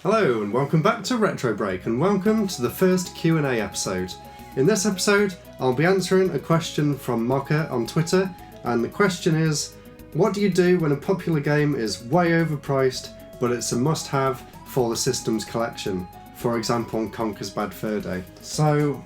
Hello and welcome back to RetroBreak and welcome to the first Q&A episode. In this episode, I'll be answering a question from Mocha on Twitter, and the question is, what do you do when a popular game is way overpriced but it's a must-have for the system's collection? For example, on Conker's Bad Fur Day. So,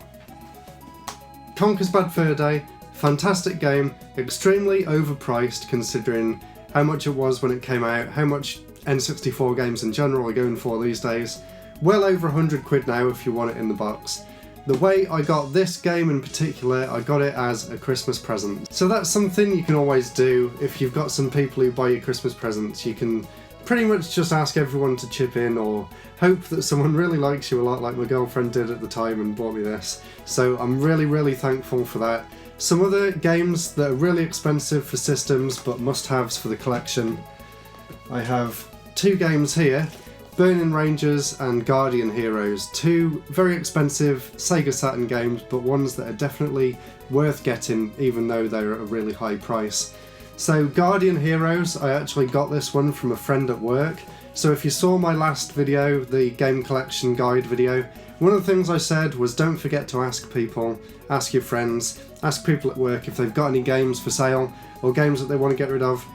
Conker's Bad Fur Day, fantastic game, extremely overpriced considering how much it was when it came out, how much N64 games in general are going for these days. Well over £100 now if you want it in the box. The way I got this game in particular, I got it as a Christmas present. So that's something you can always do. If you've got some people who buy you Christmas presents, you can pretty much just ask everyone to chip in or hope that someone really likes you a lot, like my girlfriend did at the time and bought me this. So I'm really thankful for that. Some other games that are really expensive for systems but must-haves for the collection. I have two games here, Burning Rangers and Guardian Heroes, two very expensive Sega Saturn games, but ones that are definitely worth getting even though they're at a really high price. So Guardian Heroes, I actually got this one from a friend at work. So if you saw my last video, the game collection guide video, one of the things I said was don't forget to ask people, ask your friends, ask people at work if they've got any games for sale or games that they want to get rid of.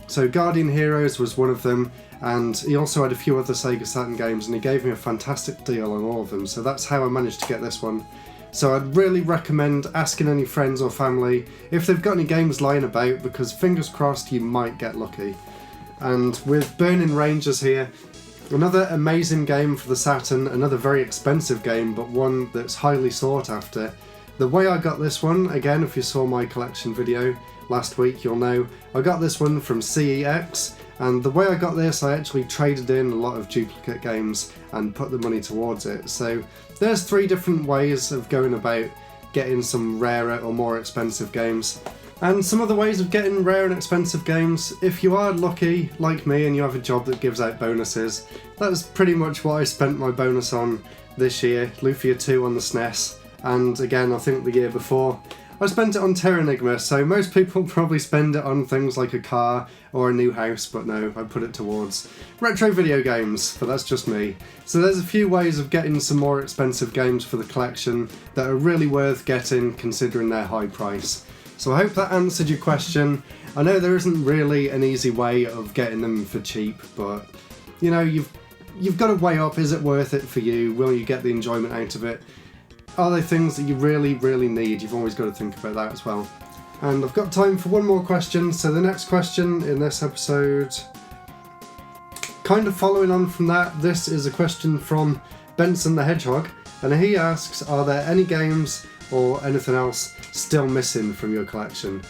So Guardian Heroes was one of them, and he also had a few other Sega Saturn games and he gave me a fantastic deal on all of them, so that's how I managed to get this one. So I'd really recommend asking any friends or family if they've got any games lying about, because fingers crossed you might get lucky. And with Burning Rangers here, another amazing game for the Saturn, another very expensive game but one that's highly sought after. The way I got this one, again if you saw my collection video last week you'll know, I got this one from CEX, and the way I got this I actually traded in a lot of duplicate games and put the money towards it. So there's three different ways of going about getting some rarer or more expensive games. And some other ways of getting rare and expensive games, if you are lucky like me and you have a job that gives out bonuses, that's pretty much what I spent my bonus on this year, Lufia 2 on the SNES, and again I think the year before. I spent it on Terranigma, so most people probably spend it on things like a car or a new house, but no, I put it towards retro video games, but that's just me. So there's a few ways of getting some more expensive games for the collection that are really worth getting considering their high price. So I hope that answered your question. I know there isn't really an easy way of getting them for cheap, but you know, you've got to weigh up, is it worth it for you? Will you get the enjoyment out of it? Are they things that you really need? You've always got to think about that as well. And I've got time for one more question, so the next question in this episode, kind of following on from that, this is a question from Benson the Hedgehog, and he asks, are there any games or anything else still missing from your collection?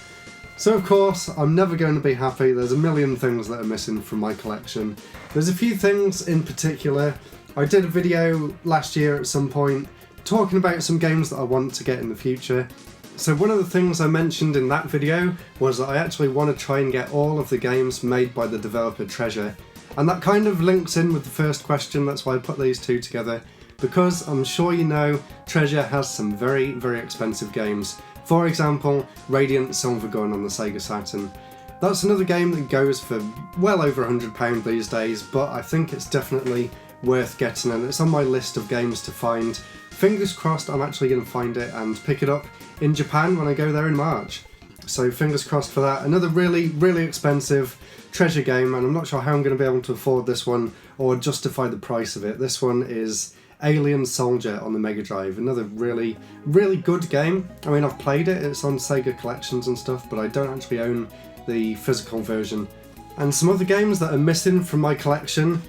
So of course, I'm never going to be happy, there's a million things that are missing from my collection. There's a few things in particular. I did a video last year at some point talking about some games that I want to get in the future. So one of the things I mentioned in that video was that I actually want to try and get all of the games made by the developer Treasure. And that kind of links in with the first question, that's why I put these two together, because I'm sure you know Treasure has some very expensive games. For example, Radiant Silvergun on the Sega Saturn. That's another game that goes for well over £100 these days, but I think it's definitely worth getting, and it's on my list of games to find. Fingers crossed I'm actually going to find it and pick it up in Japan when I go there in March. So fingers crossed for that. Another really expensive Treasure game, and I'm not sure how I'm going to be able to afford this one or justify the price of it. This one is Alien Soldier on the Mega Drive. Another really good game. I mean, I've played it, it's on Sega Collections and stuff, but I don't actually own the physical version. And some other games that are missing from my collection,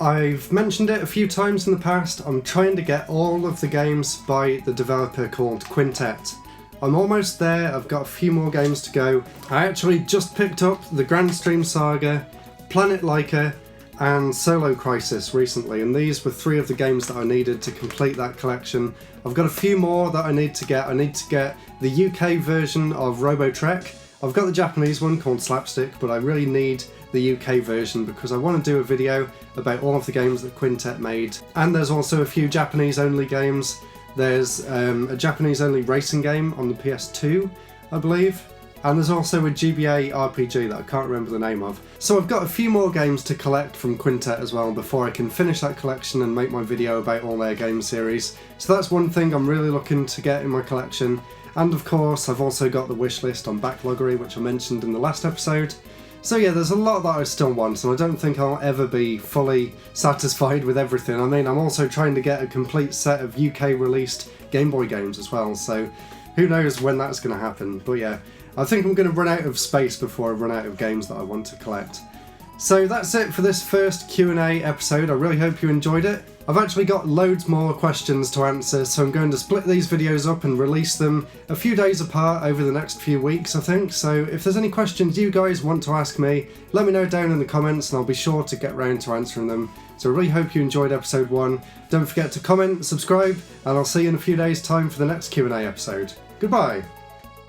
I've mentioned it a few times in the past, I'm trying to get all of the games by the developer called Quintet. I'm almost there, I've got a few more games to go. I actually just picked up the Grand Stream Saga, Planet Laika, and Solo Crisis recently, and these were three of the games that I needed to complete that collection. I've got a few more that I need to get. I need to get the UK version of Robotrek. I've got the Japanese one called Slapstick, but I really need the UK version because I want to do a video about all of the games that Quintet made. And there's also a few Japanese only games. There's a Japanese only racing game on the PS2, I believe. and there's also a GBA RPG that I can't remember the name of. So I've got a few more games to collect from Quintet as well before I can finish that collection and make my video about all their game series. So that's one thing I'm really looking to get in my collection. And of course, I've also got the wishlist on Backloggery, which I mentioned in the last episode. So yeah, there's a lot that I still want, and I don't think I'll ever be fully satisfied with everything. I mean, I'm also trying to get a complete set of UK released Game Boy games as well, so who knows when that's going to happen. But yeah, I think I'm going to run out of space before I run out of games that I want to collect. So that's it for this first Q&A episode. I really hope you enjoyed it. I've actually got loads more questions to answer, so I'm going to split these videos up and release them a few days apart over the next few weeks, I think. So if there's any questions you guys want to ask me, let me know down in the comments and I'll be sure to get round to answering them. So I really hope you enjoyed episode 1. Don't forget to comment, subscribe, and I'll see you in a few days' time for the next Q&A episode. Goodbye!